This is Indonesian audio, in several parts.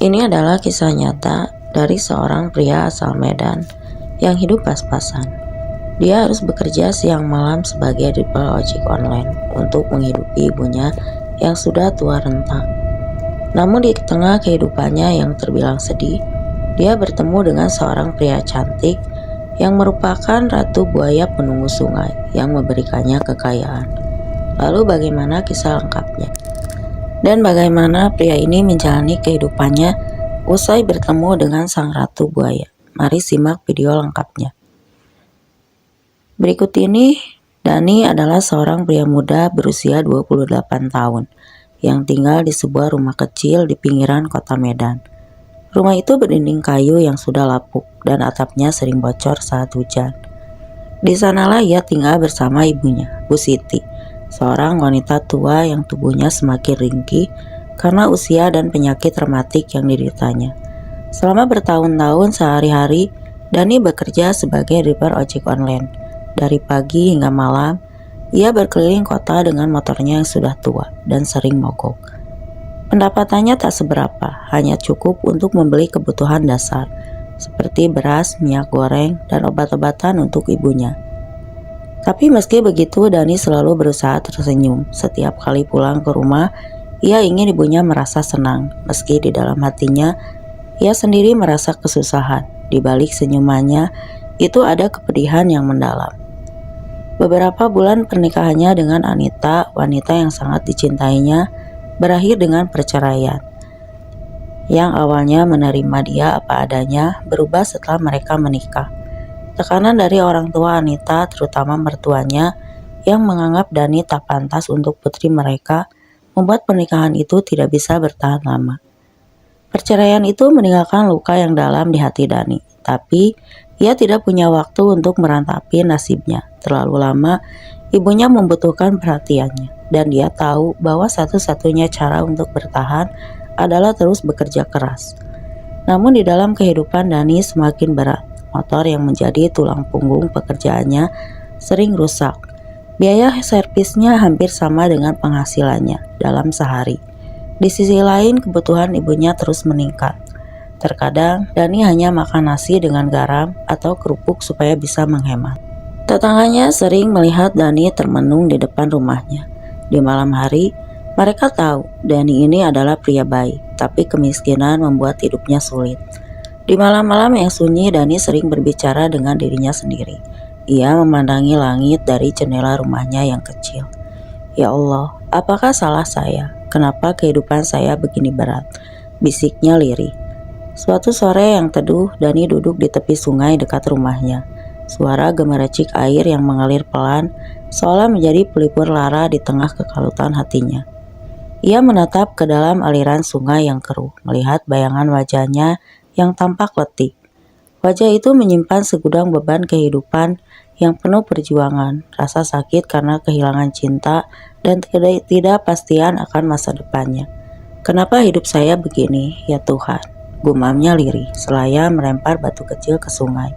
Ini adalah kisah nyata dari seorang pria asal Medan yang hidup pas-pasan. Dia harus bekerja siang malam sebagai driver ojek online untuk menghidupi ibunya yang sudah tua renta. Namun di tengah kehidupannya yang terbilang sedih, dia bertemu dengan seorang pria cantik yang merupakan ratu buaya penunggu sungai yang memberikannya kekayaan. Lalu bagaimana kisah lengkapnya? Dan bagaimana pria ini menjalani kehidupannya usai bertemu dengan sang ratu buaya? Mari simak video lengkapnya. Berikut ini, Dani adalah seorang pria muda berusia 28 tahun yang tinggal di sebuah rumah kecil di pinggiran kota Medan. Rumah itu berdinding kayu yang sudah lapuk dan atapnya sering bocor saat hujan. Di sanalah ia tinggal bersama ibunya, Bu Siti, seorang wanita tua yang tubuhnya semakin ringkih karena usia dan penyakit rematik yang dideritanya. Selama bertahun-tahun sehari-hari, Dani bekerja sebagai driver ojek online. Dari pagi hingga malam, ia berkeliling kota dengan motornya yang sudah tua dan sering mogok. Pendapatannya tak seberapa, hanya cukup untuk membeli kebutuhan dasar, seperti beras, minyak goreng, dan obat-obatan untuk ibunya. Tapi meski begitu, Dani selalu berusaha tersenyum. Setiap kali pulang ke rumah, ia ingin ibunya merasa senang, meski di dalam hatinya, ia sendiri merasa kesusahan. Di balik senyumannya, itu ada kepedihan yang mendalam. Beberapa bulan pernikahannya dengan Anita, wanita yang sangat dicintainya, berakhir dengan perceraian. Yang awalnya menerima dia apa adanya, berubah setelah mereka menikah. Tekanan dari orang tua Anita, terutama mertuanya, yang menganggap Dani tak pantas untuk putri mereka, membuat pernikahan itu tidak bisa bertahan lama. Perceraian itu meninggalkan luka yang dalam di hati Dani, tapi ia tidak punya waktu untuk merantapi nasibnya. Terlalu lama, ibunya membutuhkan perhatiannya, dan dia tahu bahwa satu-satunya cara untuk bertahan adalah terus bekerja keras. Namun di dalam kehidupan Dani semakin berat. Motor yang menjadi tulang punggung pekerjaannya sering rusak. Biaya servisnya hampir sama dengan penghasilannya dalam sehari. Di sisi lain, kebutuhan ibunya terus meningkat. Terkadang, Dani hanya makan nasi dengan garam atau kerupuk supaya bisa menghemat. Tetangganya sering melihat Dani termenung di depan rumahnya. Di malam hari, mereka tahu Dani ini adalah pria baik, tapi kemiskinan membuat hidupnya sulit. Di malam-malam yang sunyi, Dani sering berbicara dengan dirinya sendiri. Ia memandangi langit dari jendela rumahnya yang kecil. Ya Allah, apakah salah saya? Kenapa kehidupan saya begini berat? Bisiknya lirih. Suatu sore yang teduh, Dani duduk di tepi sungai dekat rumahnya. Suara gemericik air yang mengalir pelan, seolah menjadi pelipur lara di tengah kekalutan hatinya. Ia menatap ke dalam aliran sungai yang keruh, melihat bayangan wajahnya yang tampak letih. Wajah itu menyimpan segudang beban kehidupan yang penuh perjuangan, rasa sakit karena kehilangan cinta, dan ketidakpastian akan masa depannya. Kenapa hidup saya begini, ya Tuhan? Gumamnya lirih, selaya melempar batu kecil ke sungai.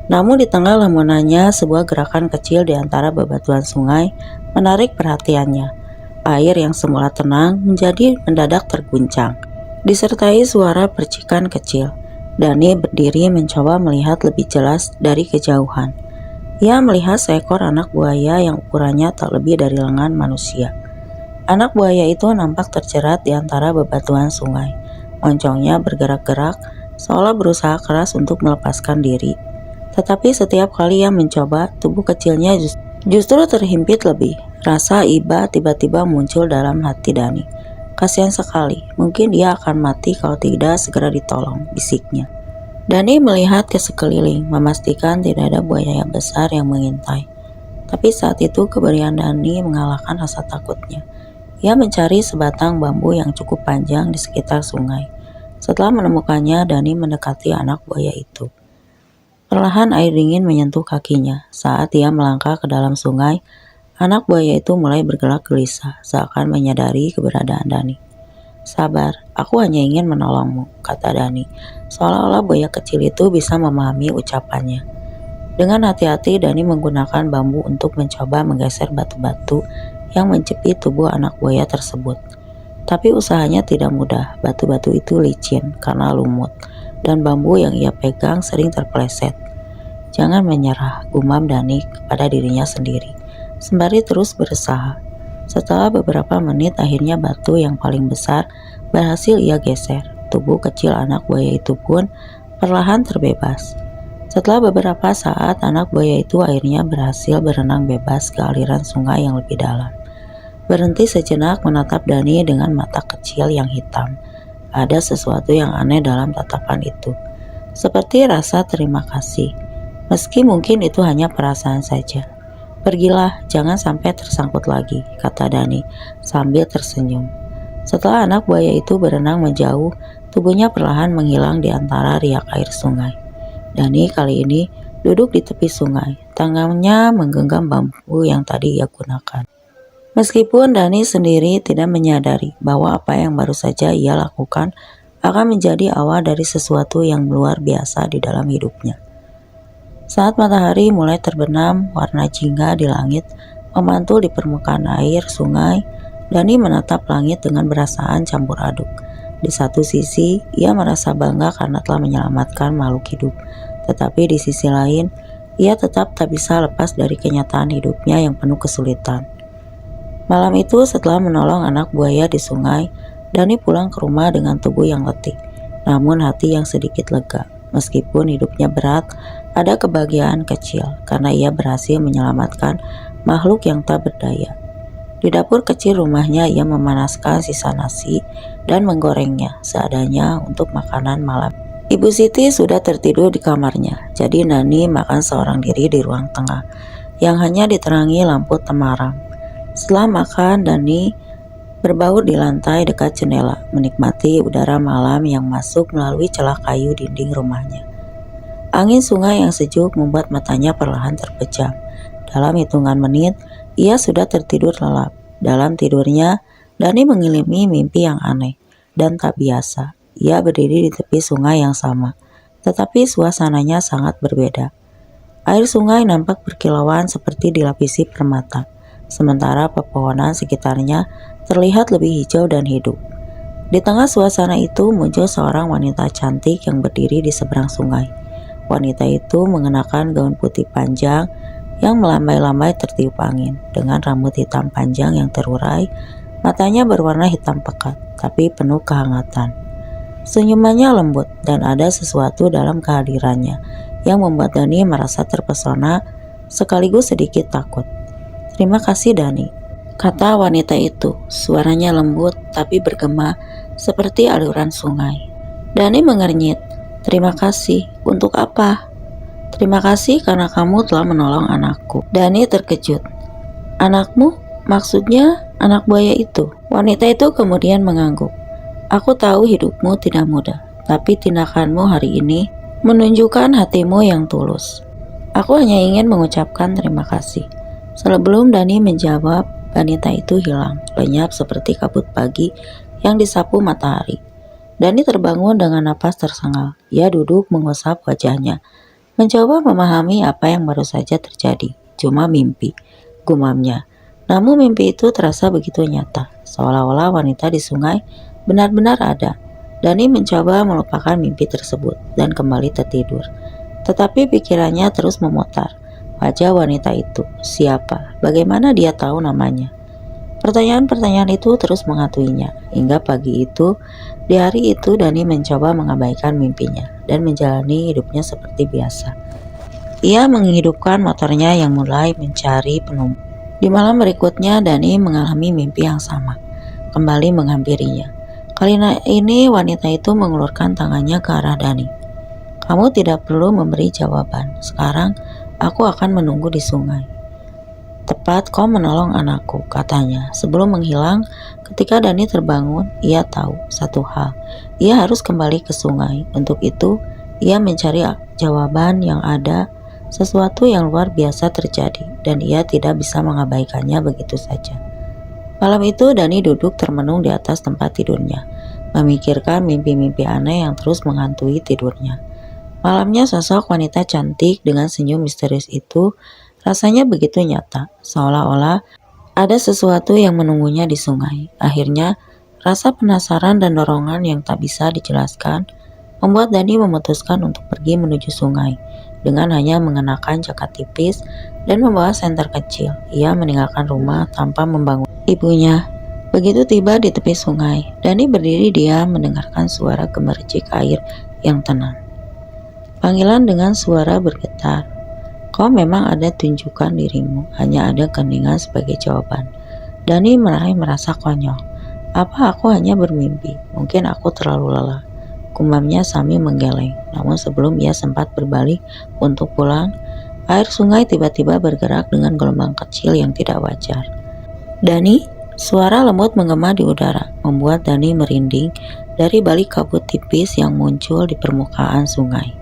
Namun di tengah lamunannya, sebuah gerakan kecil di antara bebatuan sungai menarik perhatiannya. Air yang semula tenang menjadi mendadak terguncang, disertai suara percikan kecil. Dani berdiri mencoba melihat lebih jelas dari kejauhan. Ia melihat seekor anak buaya yang ukurannya tak lebih dari lengan manusia. Anak buaya itu nampak terjerat di antara bebatuan sungai. Moncongnya bergerak-gerak, seolah berusaha keras untuk melepaskan diri. Tetapi setiap kali ia mencoba, tubuh kecilnya justru terhimpit lebih. Rasa iba tiba-tiba muncul dalam hati Dani. Kasihan sekali, mungkin dia akan mati kalau tidak segera ditolong, bisiknya. Dani melihat ke sekeliling, memastikan tidak ada buaya yang besar yang mengintai. Tapi saat itu keberanian Dani mengalahkan rasa takutnya. Ia mencari sebatang bambu yang cukup panjang di sekitar sungai. Setelah menemukannya, Dani mendekati anak buaya itu. Perlahan air dingin menyentuh kakinya. Saat ia melangkah ke dalam sungai, anak buaya itu mulai bergerak gelisah, seakan menyadari keberadaan Dani. Sabar, aku hanya ingin menolongmu, kata Dani, seolah-olah buaya kecil itu bisa memahami ucapannya. Dengan hati-hati, Dani menggunakan bambu untuk mencoba menggeser batu-batu yang menjepit tubuh anak buaya tersebut. Tapi usahanya tidak mudah. Batu-batu itu licin karena lumut, dan bambu yang ia pegang sering terpeleset. Jangan menyerah, gumam Dani kepada dirinya sendiri, sembari terus berusaha. Setelah beberapa menit, akhirnya batu yang paling besar berhasil ia geser. Tubuh kecil anak buaya itu pun perlahan terbebas. Setelah beberapa saat, anak buaya itu akhirnya berhasil berenang bebas ke aliran sungai yang lebih dalam. Berhenti sejenak menatap Dani dengan mata kecil yang hitam. Ada sesuatu yang aneh dalam tatapan itu, seperti rasa terima kasih. Meski mungkin itu hanya perasaan saja. Pergilah, jangan sampai tersangkut lagi, kata Dani sambil tersenyum. Setelah anak buaya itu berenang menjauh, tubuhnya perlahan menghilang di antara riak air sungai. Dani kali ini duduk di tepi sungai, tangannya menggenggam bambu yang tadi ia gunakan. Meskipun Dani sendiri tidak menyadari bahwa apa yang baru saja ia lakukan akan menjadi awal dari sesuatu yang luar biasa di dalam hidupnya. Saat matahari mulai terbenam, warna jingga di langit memantul di permukaan air sungai. Dani menatap langit dengan perasaan campur aduk. Di satu sisi, ia merasa bangga karena telah menyelamatkan makhluk hidup. Tetapi di sisi lain, ia tetap tak bisa lepas dari kenyataan hidupnya yang penuh kesulitan. Malam itu setelah menolong anak buaya di sungai, Dani pulang ke rumah dengan tubuh yang letih, namun hati yang sedikit lega. Meskipun hidupnya berat, ada kebahagiaan kecil karena ia berhasil menyelamatkan makhluk yang tak berdaya. Di dapur kecil rumahnya, ia memanaskan sisa nasi dan menggorengnya seadanya untuk makanan malam. Ibu Siti sudah tertidur di kamarnya, jadi Dani makan seorang diri di ruang tengah yang hanya diterangi lampu temaram. Setelah makan, Dani berbaur di lantai dekat jendela, menikmati udara malam yang masuk melalui celah kayu dinding rumahnya. Angin sungai yang sejuk membuat matanya perlahan terpejam. Dalam hitungan menit, ia sudah tertidur lelap. Dalam tidurnya, Dani mengilimi mimpi yang aneh dan tak biasa. Ia berdiri di tepi sungai yang sama, tetapi suasananya sangat berbeda. Air sungai nampak berkilauan seperti dilapisi permata, sementara pepohonan sekitarnya terlihat lebih hijau dan hidup. Di tengah suasana itu muncul seorang wanita cantik yang berdiri di seberang sungai. Wanita itu mengenakan gaun putih panjang yang melambai-lambai tertiup angin, dengan rambut hitam panjang yang terurai. Matanya berwarna hitam pekat, tapi penuh kehangatan. Senyumannya lembut dan ada sesuatu dalam kehadirannya yang membuat Dani merasa terpesona sekaligus sedikit takut. "Terima kasih Dani," kata wanita itu. Suaranya lembut tapi bergema seperti aliran sungai. Dani mengernyit. "Terima kasih, untuk apa?" "Terima kasih karena kamu telah menolong anakku." Dani terkejut. "Anakmu? Maksudnya anak buaya itu?" Wanita itu kemudian mengangguk. "Aku tahu hidupmu tidak mudah, tapi tindakanmu hari ini menunjukkan hatimu yang tulus. Aku hanya ingin mengucapkan terima kasih." Sebelum Dani menjawab, wanita itu hilang, lenyap seperti kabut pagi yang disapu matahari. Dani terbangun dengan napas tersengal. Ia duduk mengusap wajahnya, mencoba memahami apa yang baru saja terjadi. "Cuma mimpi," gumamnya. Namun mimpi itu terasa begitu nyata, seolah-olah wanita di sungai benar-benar ada. Dani mencoba melupakan mimpi tersebut dan kembali tertidur. Tetapi pikirannya terus memutar. Wajah wanita itu, siapa? Bagaimana dia tahu namanya? Pertanyaan-pertanyaan itu terus menghantuinya. Hingga pagi itu, di hari itu Dani mencoba mengabaikan mimpinya dan menjalani hidupnya seperti biasa. Ia menghidupkan motornya yang mulai mencari penumpang. Di malam berikutnya, Dani mengalami mimpi yang sama, kembali menghampirinya. Kali ini wanita itu mengulurkan tangannya ke arah Dani. "Kamu tidak perlu memberi jawaban. Sekarang aku akan menunggu di sungai. Tepat kau menolong anakku," katanya. Sebelum menghilang, ketika Dani terbangun, ia tahu satu hal. Ia harus kembali ke sungai. Untuk itu, ia mencari jawaban yang ada. Sesuatu yang luar biasa terjadi, dan ia tidak bisa mengabaikannya begitu saja. Malam itu, Dani duduk termenung di atas tempat tidurnya, memikirkan mimpi-mimpi aneh yang terus menghantui tidurnya. Malamnya sosok wanita cantik dengan senyum misterius itu rasanya begitu nyata, seolah-olah ada sesuatu yang menunggunya di sungai. Akhirnya, Rasa penasaran dan dorongan yang tak bisa dijelaskan membuat Dani memutuskan untuk pergi menuju sungai. Dengan hanya mengenakan jaket tipis dan membawa senter kecil, ia meninggalkan rumah tanpa membangun ibunya. Begitu tiba di tepi sungai, Dani berdiri diam mendengarkan suara gemericik air yang tenang. Panggilan dengan suara bergetar. Kau memang ada tunjukkan dirimu, hanya ada keningan sebagai jawaban. Dani merasa konyol. Apa aku hanya bermimpi? Mungkin aku terlalu lelah. Gumamnya sambil menggeleng. Namun sebelum ia sempat berbalik untuk pulang, air sungai tiba-tiba bergerak dengan gelombang kecil yang tidak wajar. Dani, suara lembut menggema di udara, membuat Dani merinding dari balik kabut tipis yang muncul di permukaan sungai.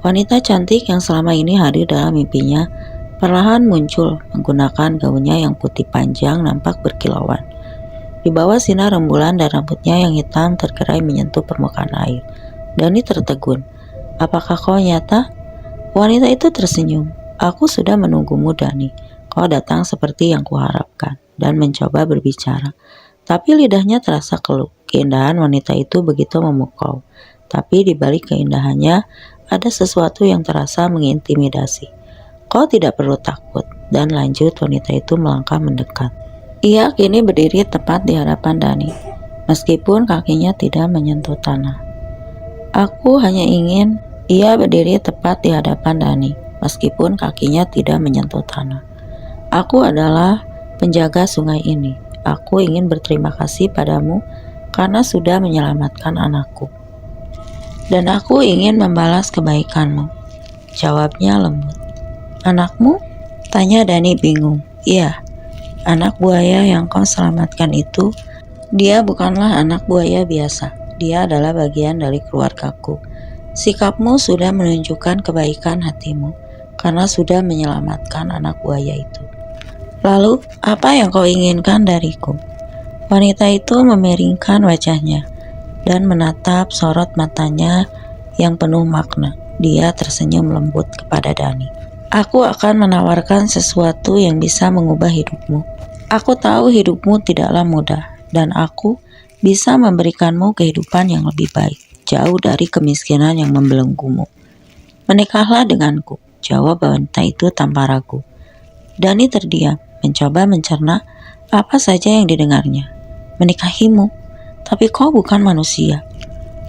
Wanita cantik yang selama ini hadir dalam mimpinya perlahan muncul menggunakan gaunnya yang putih panjang nampak berkilauan. Di bawah sinar rembulan dan rambutnya yang hitam tergerai menyentuh permukaan air. Dani tertegun. Apakah kau nyata? Wanita itu tersenyum. Aku sudah menunggumu, Dani. Kau datang seperti yang kuharapkan dan mencoba berbicara. Tapi lidahnya terasa keluh. Keindahan wanita itu begitu memukau. Tapi di balik keindahannya ada sesuatu yang terasa mengintimidasi. Kau tidak perlu takut. Dan lanjut wanita itu melangkah mendekat. Ia kini berdiri tepat di hadapan Dani, meskipun kakinya tidak menyentuh tanah. Ia berdiri tepat di hadapan Dani, meskipun kakinya tidak menyentuh tanah. Aku adalah penjaga sungai ini. Aku ingin berterima kasih padamu karena sudah menyelamatkan anakku. Dan aku ingin membalas kebaikanmu. Jawabnya lembut. Anakmu? Tanya Dani bingung. Iya. Anak buaya yang kau selamatkan itu, dia bukanlah anak buaya biasa. Dia adalah bagian dari keluargaku. Sikapmu sudah menunjukkan kebaikan hatimu karena sudah menyelamatkan anak buaya itu. Lalu, apa yang kau inginkan dariku? Wanita itu memiringkan wajahnya dan menatap sorot matanya yang penuh makna. Dia tersenyum lembut kepada Dani. Aku akan menawarkan sesuatu yang bisa mengubah hidupmu. Aku tahu hidupmu tidaklah mudah, dan aku bisa memberikanmu kehidupan yang lebih baik, jauh dari kemiskinan yang membelenggumu. Menikahlah denganku, jawab wanita itu tanpa ragu. Dani terdiam, mencoba mencerna apa saja yang didengarnya. Menikahimu? Tapi kau bukan manusia.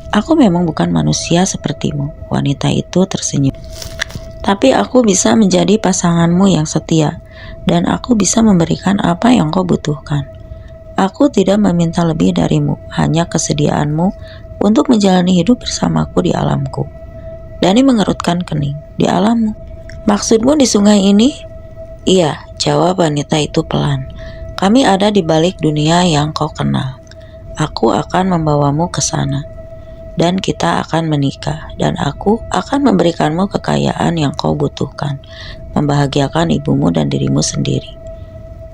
Aku memang bukan manusia sepertimu, wanita itu tersenyum. Tapi aku bisa menjadi pasanganmu yang setia, dan aku bisa memberikan apa yang kau butuhkan. Aku tidak meminta lebih darimu, hanya kesediaanmu untuk menjalani hidup bersamaku di alamku. Dani mengerutkan kening. Di alammu? Maksudmu di sungai ini? Iya, jawab wanita itu pelan. Kami ada di balik dunia yang kau kenal. Aku akan membawamu ke sana. Dan kita akan menikah, dan aku akan memberikanmu kekayaan yang kau butuhkan, membahagiakan ibumu dan dirimu sendiri.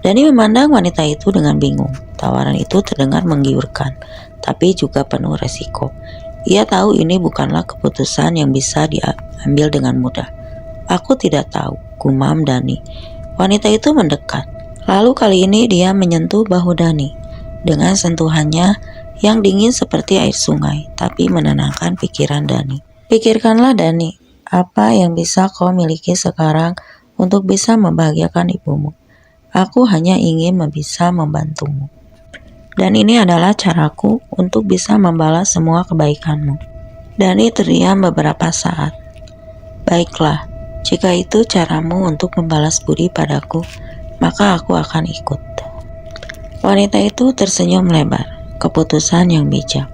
Dani memandang wanita itu dengan bingung. Tawaran itu terdengar menggiurkan, tapi juga penuh resiko. Ia tahu ini bukanlah keputusan yang bisa diambil dengan mudah. Aku tidak tahu, gumam Dani. Wanita itu mendekat. Lalu kali ini dia menyentuh bahu Dani. Dengan sentuhannya yang dingin seperti air sungai, tapi menenangkan pikiran Dani. Pikirkanlah Dani, apa yang bisa kau miliki sekarang untuk bisa membahagiakan ibumu. Aku hanya ingin bisa membantumu. Dan ini adalah caraku untuk bisa membalas semua kebaikanmu. Dani terdiam beberapa saat. Baiklah, jika itu caramu untuk membalas budi padaku, maka aku akan ikut. Wanita itu tersenyum lebar. Keputusan yang bijak.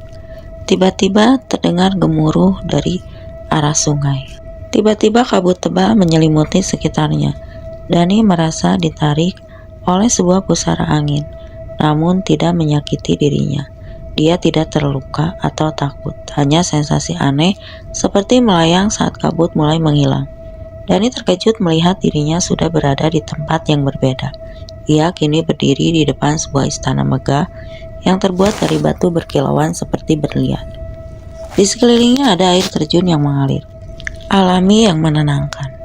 Tiba-tiba terdengar gemuruh dari arah sungai. Tiba-tiba kabut tebal menyelimuti sekitarnya. Dani merasa ditarik oleh sebuah pusara angin, namun tidak menyakiti dirinya. Dia tidak terluka atau takut, hanya sensasi aneh seperti melayang saat kabut mulai menghilang. Dani terkejut melihat dirinya sudah berada di tempat yang berbeda. Ia kini berdiri di depan sebuah istana megah yang terbuat dari batu berkilauan seperti berlian. Di sekelilingnya ada air terjun yang mengalir, alami yang menenangkan.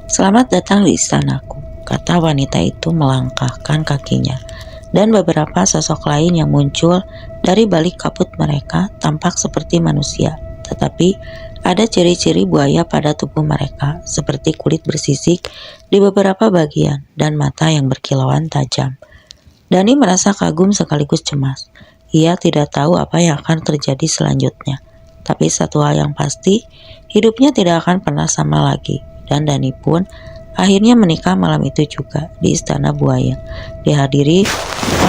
Selamat datang di istanaku, kata wanita itu melangkahkan kakinya. dan beberapa sosok lain yang muncul dari balik kabut mereka tampak seperti manusia, tetapi ada ciri-ciri buaya pada tubuh mereka, seperti kulit bersisik di beberapa bagian dan mata yang berkilauan tajam. Dani merasa kagum sekaligus cemas. Ia tidak tahu apa yang akan terjadi selanjutnya. Tapi satu hal yang pasti, hidupnya tidak akan pernah sama lagi. Dan Dani pun akhirnya menikah malam itu juga di Istana Buaya, dihadiri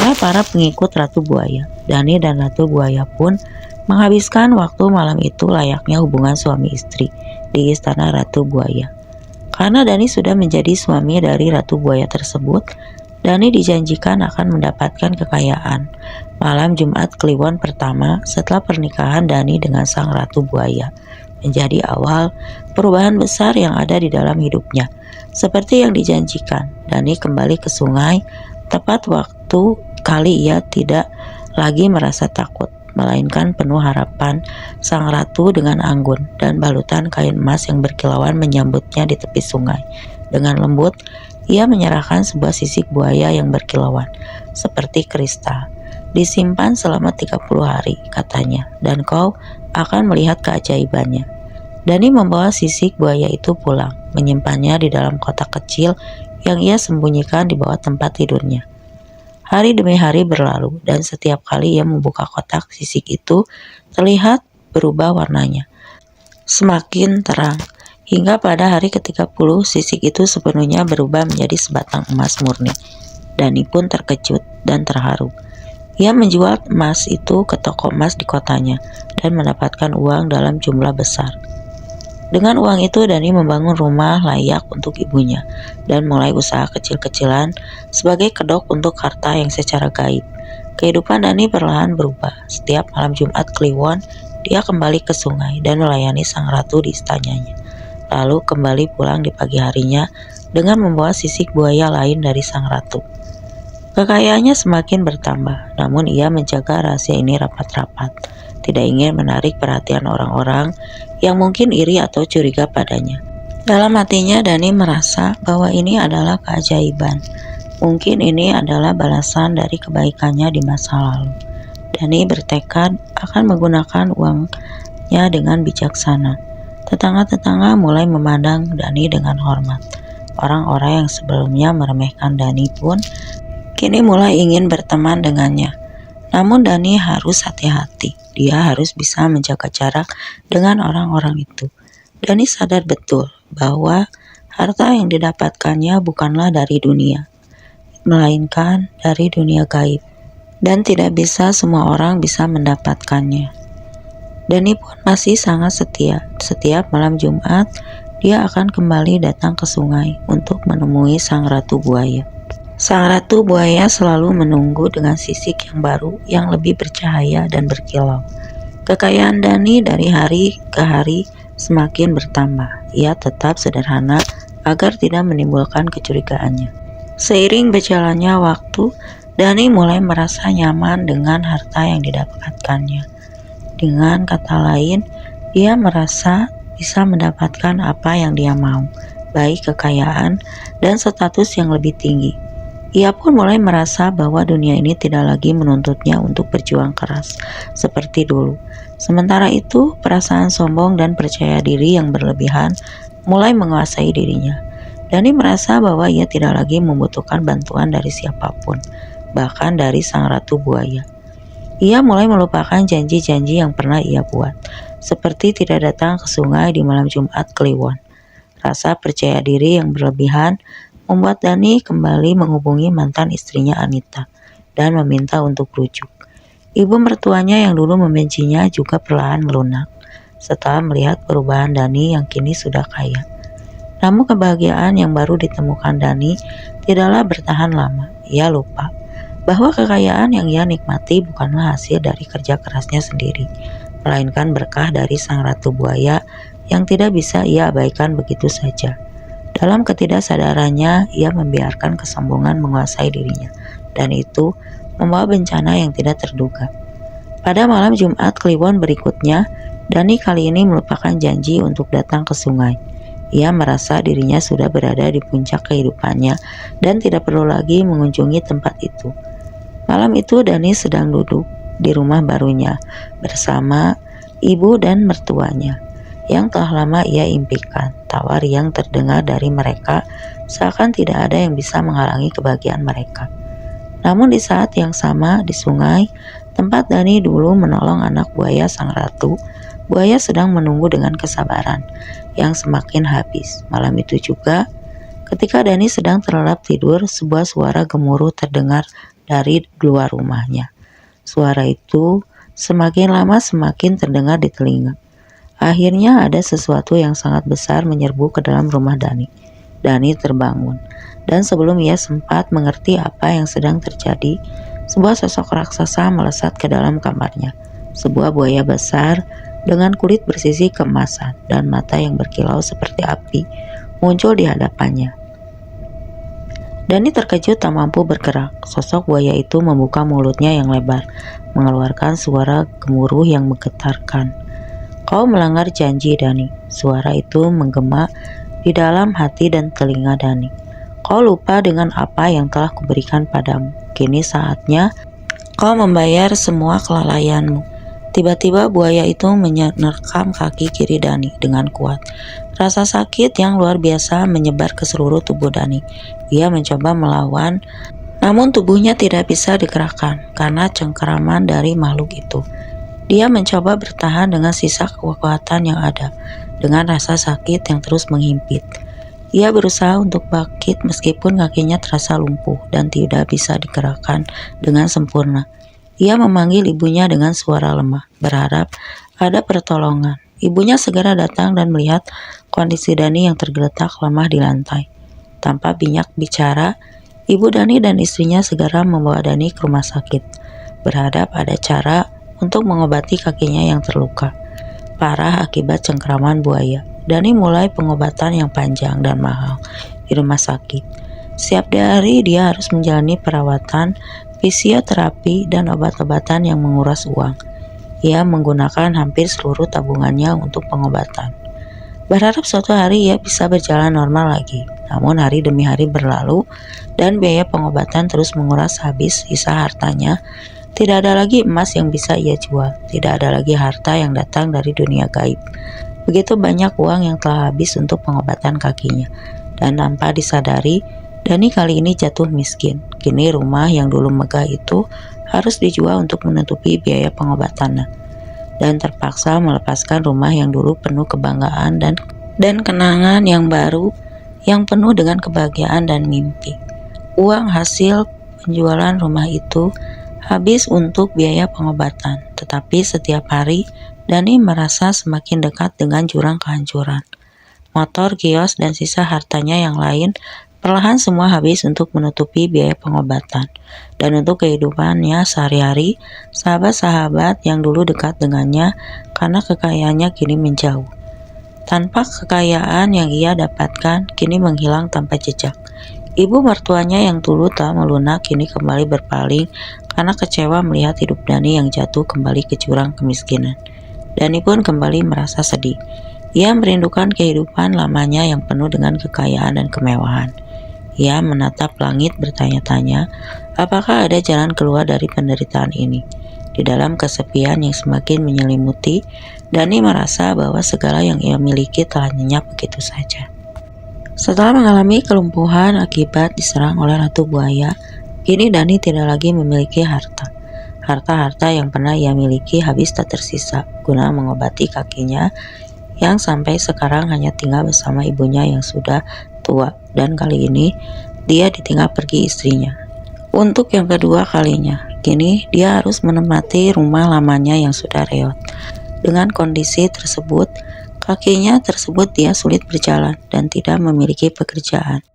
oleh para pengikut Ratu Buaya. Dani dan Ratu Buaya pun menghabiskan waktu malam itu layaknya hubungan suami istri di Istana Ratu Buaya. Karena Dani sudah menjadi suami dari Ratu Buaya tersebut, Dani dijanjikan akan mendapatkan kekayaan. Malam Jumat Kliwon pertama setelah pernikahan Dani dengan sang Ratu Buaya menjadi awal perubahan besar yang ada di dalam hidupnya. Seperti yang dijanjikan, Dani kembali ke sungai tepat waktu kali ia tidak lagi merasa takut, melainkan penuh harapan. Sang ratu dengan anggun dan balutan kain emas yang berkilauan menyambutnya di tepi sungai. Dengan lembut, ia menyerahkan sebuah sisik buaya yang berkilauan, seperti kristal. Disimpan selama 30 hari, katanya, dan kau akan melihat keajaibannya. Dani membawa sisik buaya itu pulang, menyimpannya di dalam kotak kecil yang ia sembunyikan di bawah tempat tidurnya. Hari demi hari berlalu, dan setiap kali ia membuka kotak, sisik itu terlihat berubah warnanya, semakin terang, hingga pada hari ke-30 sisik itu sepenuhnya berubah menjadi sebatang emas murni. Dani pun terkejut dan terharu. Ia menjual emas itu ke toko emas di kotanya dan mendapatkan uang dalam jumlah besar. Dengan uang itu Dani membangun rumah layak untuk ibunya dan mulai usaha kecil-kecilan sebagai kedok untuk harta yang secara gaib. Kehidupan Dani perlahan berubah. Setiap malam Jumat Kliwon, dia kembali ke sungai dan melayani sang ratu di istananya. Lalu kembali pulang di pagi harinya dengan membawa sisik buaya lain dari sang ratu. Kekayaannya semakin bertambah, namun ia menjaga rahasia ini rapat-rapat, tidak ingin menarik perhatian orang-orang yang mungkin iri atau curiga padanya. Dalam hatinya Dani merasa bahwa ini adalah keajaiban. Mungkin ini adalah balasan dari kebaikannya di masa lalu. Dani bertekad akan menggunakan uangnya dengan bijaksana. Tetangga-tetangga mulai memandang Dani dengan hormat. Orang-orang yang sebelumnya meremehkan Dani pun kini mulai ingin berteman dengannya. Namun Dani harus hati-hati. Dia harus bisa menjaga jarak dengan orang-orang itu. Dani sadar betul bahwa harta yang didapatkannya bukanlah dari dunia, melainkan dari dunia gaib. Dan tidak bisa semua orang bisa mendapatkannya. Dani pun masih sangat setia. Setiap malam Jumat, dia akan kembali datang ke sungai untuk menemui sang Ratu Buaya. Sang Ratu Buaya selalu menunggu dengan sisik yang baru yang lebih bercahaya dan berkilau. Kekayaan Dani dari hari ke hari semakin bertambah. Ia tetap sederhana agar tidak menimbulkan kecurigaannya. Seiring berjalannya waktu, Dani mulai merasa nyaman dengan harta yang didapatkannya. Dengan kata lain, dia merasa bisa mendapatkan apa yang dia mau, baik kekayaan dan status yang lebih tinggi. Ia pun mulai merasa bahwa dunia ini tidak lagi menuntutnya untuk berjuang keras seperti dulu. Sementara itu, perasaan sombong dan percaya diri yang berlebihan mulai menguasai dirinya. Dani merasa bahwa ia tidak lagi membutuhkan bantuan dari siapapun, bahkan dari sang Ratu Buaya. Ia mulai melupakan janji-janji yang pernah ia buat, seperti tidak datang ke sungai di malam Jumat Kliwon. Rasa percaya diri yang berlebihan membuat Dani kembali menghubungi mantan istrinya Anita dan meminta untuk rujuk. Ibu mertuanya yang dulu membencinya juga perlahan melunak setelah melihat perubahan Dani yang kini sudah kaya. Namun kebahagiaan yang baru ditemukan Dani tidaklah bertahan lama. Ia lupa bahwa kekayaan yang ia nikmati bukanlah hasil dari kerja kerasnya sendiri, melainkan berkah dari sang Ratu Buaya yang tidak bisa ia abaikan begitu saja. Dalam ketidaksadarannya, ia membiarkan kesombongan menguasai dirinya, dan itu membawa bencana yang tidak terduga. Pada malam Jumat Kliwon berikutnya, Dani kali ini melupakan janji untuk datang ke sungai. Ia merasa dirinya sudah berada di puncak kehidupannya dan tidak perlu lagi mengunjungi tempat itu. Malam itu Dani sedang duduk di rumah barunya bersama ibu dan mertuanya yang telah lama ia impikan. Tawar yang terdengar dari mereka seakan tidak ada yang bisa menghalangi kebahagiaan mereka. Namun di saat yang sama di sungai tempat Dani dulu menolong anak buaya sang ratu, buaya sedang menunggu dengan kesabaran yang semakin habis. Malam itu juga ketika Dani sedang terlelap tidur, sebuah suara gemuruh terdengar dari luar rumahnya. Suara itu semakin lama semakin terdengar di telinga. Akhirnya ada sesuatu yang sangat besar menyerbu ke dalam rumah Dani. Dani terbangun, dan sebelum ia sempat mengerti apa yang sedang terjadi, sebuah sosok raksasa melesat ke dalam kamarnya. Sebuah buaya besar dengan kulit bersisi keemasan dan mata yang berkilau seperti api muncul di hadapannya. Dani terkejut tak mampu bergerak. Sosok buaya itu membuka mulutnya yang lebar, mengeluarkan suara gemuruh yang menggetarkan. "Kau melanggar janji, Dani." Suara itu menggema di dalam hati dan telinga Dani. "Kau lupa dengan apa yang telah kuberikan padamu. Kini saatnya kau membayar semua kelalaianmu." Tiba-tiba buaya itu menerkam kaki kiri Dani dengan kuat. Rasa sakit yang luar biasa menyebar ke seluruh tubuh Dani. Ia mencoba melawan, namun tubuhnya tidak bisa digerakkan karena cengkeraman dari makhluk itu. Dia mencoba bertahan dengan sisa kekuatan yang ada, dengan rasa sakit yang terus menghimpit. Ia berusaha untuk bangkit meskipun kakinya terasa lumpuh dan tidak bisa digerakkan dengan sempurna. Ia memanggil ibunya dengan suara lemah, berharap ada pertolongan. Ibunya segera datang dan melihat kondisi Dani yang tergeletak lemah di lantai. Tanpa banyak bicara, ibu Dani dan istrinya segera membawa Dani ke rumah sakit, berharap ada cara untuk mengobati kakinya yang terluka parah akibat cengkeraman buaya. Dani mulai pengobatan yang panjang dan mahal di rumah sakit. Setiap hari dia harus menjalani perawatan, fisioterapi, dan obat-obatan yang menguras uang. Ia menggunakan hampir seluruh tabungannya untuk pengobatan. Berharap suatu hari ia bisa berjalan normal lagi. Namun hari demi hari berlalu dan biaya pengobatan terus menguras habis sisa hartanya. Tidak ada lagi emas yang bisa ia jual. Tidak ada lagi harta yang datang dari dunia gaib. Begitu banyak uang yang telah habis untuk pengobatan kakinya. Dan tanpa disadari, Dani kali ini jatuh miskin. Kini rumah yang dulu megah itu harus dijual untuk menutupi biaya pengobatannya. Dan terpaksa melepaskan rumah yang dulu penuh kebanggaan dan kenangan yang baru yang penuh dengan kebahagiaan dan mimpi. Uang hasil penjualan rumah itu habis untuk biaya pengobatan, tetapi setiap hari Dani merasa semakin dekat dengan jurang kehancuran. Motor, kios, dan sisa hartanya yang lain perlahan semua habis untuk menutupi biaya pengobatan. Dan untuk kehidupannya sehari-hari, sahabat-sahabat yang dulu dekat dengannya karena kekayaannya kini menjauh. Tanpa kekayaan yang ia dapatkan kini menghilang tanpa jejak. Ibu mertuanya yang dulu tak melunak kini kembali berpaling karena kecewa melihat hidup Dani yang jatuh kembali ke jurang kemiskinan. Dani pun kembali merasa sedih. Ia merindukan kehidupan lamanya yang penuh dengan kekayaan dan kemewahan. Ia menatap langit bertanya-tanya, apakah ada jalan keluar dari penderitaan ini? Di dalam kesepian yang semakin menyelimuti, Dani merasa bahwa segala yang ia miliki telah nyenyap begitu saja. Setelah mengalami kelumpuhan akibat diserang oleh ratu buaya, kini Dani tidak lagi memiliki harta. Harta-harta yang pernah ia miliki habis tak tersisa guna mengobati kakinya yang sampai sekarang hanya tinggal bersama ibunya yang sudah tua. Dan kali ini dia ditinggal pergi istrinya. Untuk yang kedua kalinya, kini dia harus menempati rumah lamanya yang sudah reot. Dengan kondisi tersebut, kakinya tersebut dia sulit berjalan dan tidak memiliki pekerjaan.